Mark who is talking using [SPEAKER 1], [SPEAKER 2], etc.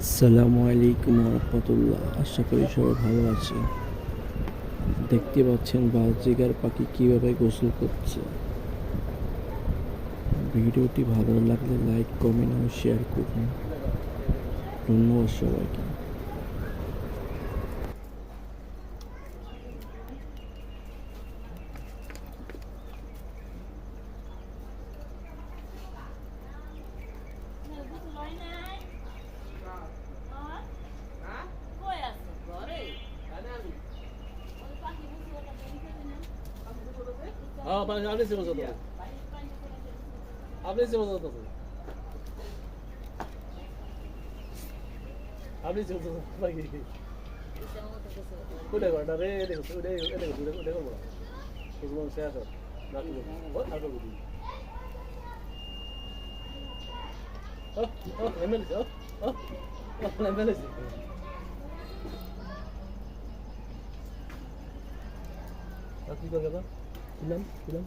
[SPEAKER 1] আসসালামু আলাইকুম রহমতুল্লাহ। আশা করি সবাই ভালো আছে। দেখতে পাচ্ছেন বাজরিগার পাখি কিভাবে গোসল করছে। ভিডিওটি ভালো লাগলে লাইক, কমেন্ট ও শেয়ার করুন। ধন্যবাদ সবাইকে।
[SPEAKER 2] আপনি সেবা যত আপনি সেবা যত আপনি সেবা যত কোথায় ঘরটা রে দেখো ওটাই দেখো বড় বুঝলাম সে আছে না কি আর করবো এমএলএ এমএলএ কি করবে খিলাম